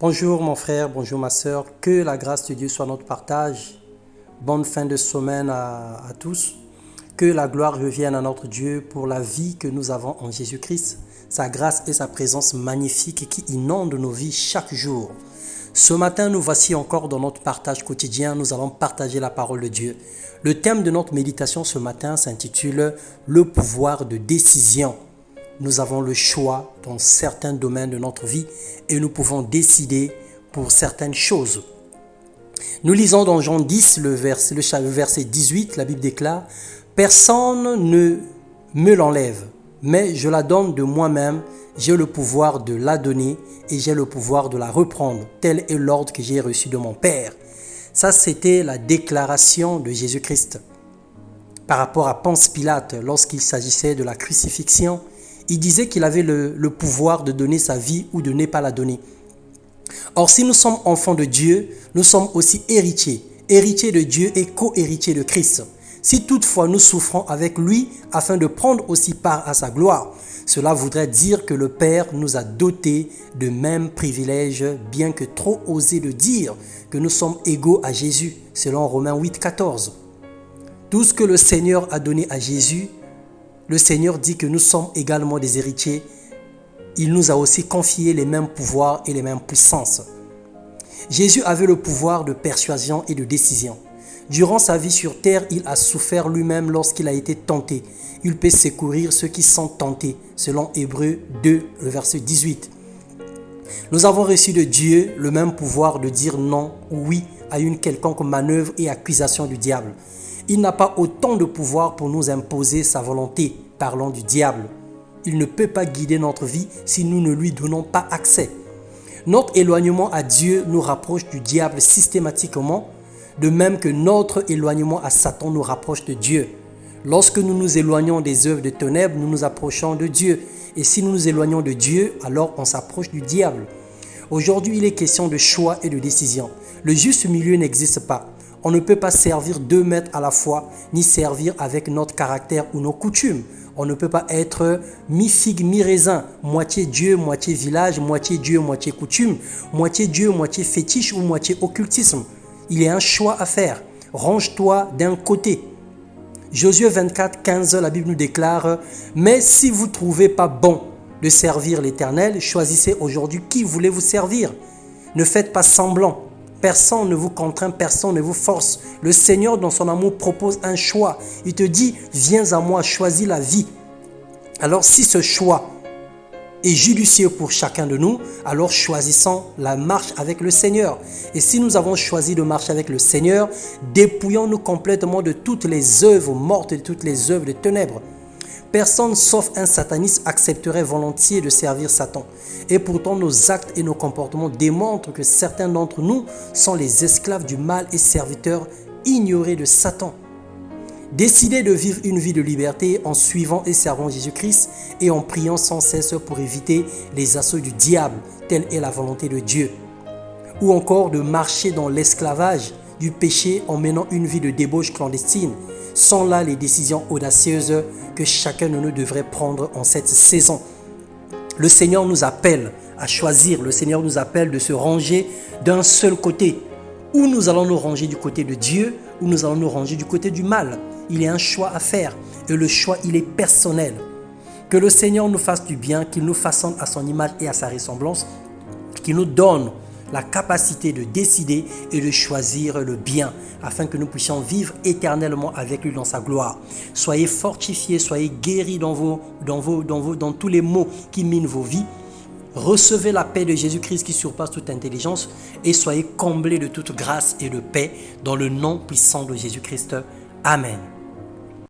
Bonjour mon frère, bonjour ma sœur, que la grâce de Dieu soit notre partage. Bonne fin de semaine à tous. Que la gloire revienne à notre Dieu pour la vie que nous avons en Jésus-Christ, sa grâce et sa présence magnifique qui inondent nos vies chaque jour. Ce matin, nous voici encore dans notre partage quotidien, nous allons partager la parole de Dieu. Le thème de notre méditation ce matin s'intitule « Le pouvoir de décision ». Nous avons le choix dans certains domaines de notre vie et nous pouvons décider pour certaines choses. Nous lisons dans Jean 10, le verset 18, la Bible déclare « Personne ne me l'enlève, mais je la donne de moi-même, j'ai le pouvoir de la donner et j'ai le pouvoir de la reprendre. Tel est l'ordre que j'ai reçu de mon Père. » Ça, c'était la déclaration de Jésus-Christ par rapport à Ponce Pilate lorsqu'il s'agissait de la crucifixion. Il disait qu'il avait le pouvoir de donner sa vie ou de ne pas la donner. Or, si nous sommes enfants de Dieu, nous sommes aussi héritiers. Héritiers de Dieu et co-héritiers de Christ. Si toutefois nous souffrons avec lui afin de prendre aussi part à sa gloire, cela voudrait dire que le Père nous a dotés de mêmes privilèges, bien que trop osé de dire que nous sommes égaux à Jésus, selon Romains 8, 14. Tout ce que le Seigneur a donné à Jésus, le Seigneur dit que nous sommes également des héritiers. Il nous a aussi confié les mêmes pouvoirs et les mêmes puissances. Jésus avait le pouvoir de persuasion et de décision. Durant sa vie sur terre, il a souffert lui-même lorsqu'il a été tenté. Il peut secourir ceux qui sont tentés, selon Hébreux 2, le verset 18. Nous avons reçu de Dieu le même pouvoir de dire non ou oui à une quelconque manœuvre et accusation du diable. Il n'a pas autant de pouvoir pour nous imposer sa volonté, parlons du diable. Il ne peut pas guider notre vie si nous ne lui donnons pas accès. Notre éloignement à Dieu nous rapproche du diable systématiquement, de même que notre éloignement à Satan nous rapproche de Dieu. Lorsque nous nous éloignons des œuvres de ténèbres, nous nous approchons de Dieu. Et si nous nous éloignons de Dieu, alors on s'approche du diable. Aujourd'hui, il est question de choix et de décision. Le juste milieu n'existe pas. On ne peut pas servir 2 maîtres à la fois, ni servir avec notre caractère ou nos coutumes. On ne peut pas être mi-figue, mi-raisin, moitié Dieu, moitié village, moitié Dieu, moitié coutume, moitié Dieu, moitié fétiche ou moitié occultisme. Il y a un choix à faire. Range-toi d'un côté. Josué 24, 15, la Bible nous déclare « Mais si vous ne trouvez pas bon de servir l'Éternel, choisissez aujourd'hui qui voulez-vous servir. Ne faites pas semblant. Personne ne vous contraint, personne ne vous force. Le Seigneur, dans son amour, propose un choix. Il te dit, viens à moi, choisis la vie. Alors si ce choix est judicieux pour chacun de nous, alors choisissons la marche avec le Seigneur. Et si nous avons choisi de marcher avec le Seigneur, dépouillons-nous complètement de toutes les œuvres mortes, de toutes les œuvres de ténèbres. Personne sauf un sataniste accepterait volontiers de servir Satan. Et pourtant, nos actes et nos comportements démontrent que certains d'entre nous sont les esclaves du mal et serviteurs ignorés de Satan. Décidez de vivre une vie de liberté en suivant et servant Jésus-Christ et en priant sans cesse pour éviter les assauts du diable, telle est la volonté de Dieu. Ou encore de marcher dans l'esclavage du péché en menant une vie de débauche clandestine. Sont là les décisions audacieuses que chacun de nous devrait prendre en cette saison. Le Seigneur nous appelle à choisir, le Seigneur nous appelle de se ranger d'un seul côté. Ou nous allons nous ranger du côté de Dieu, ou nous allons nous ranger du côté du mal. Il y a un choix à faire et le choix, il est personnel. Que le Seigneur nous fasse du bien, qu'il nous façonne à son image et à sa ressemblance, qu'il nous donne la capacité de décider et de choisir le bien afin que nous puissions vivre éternellement avec lui dans sa gloire. Soyez fortifiés, soyez guéris dans tous les maux qui minent vos vies. Recevez la paix de Jésus-Christ qui surpasse toute intelligence et soyez comblés de toute grâce et de paix dans le nom puissant de Jésus-Christ. Amen.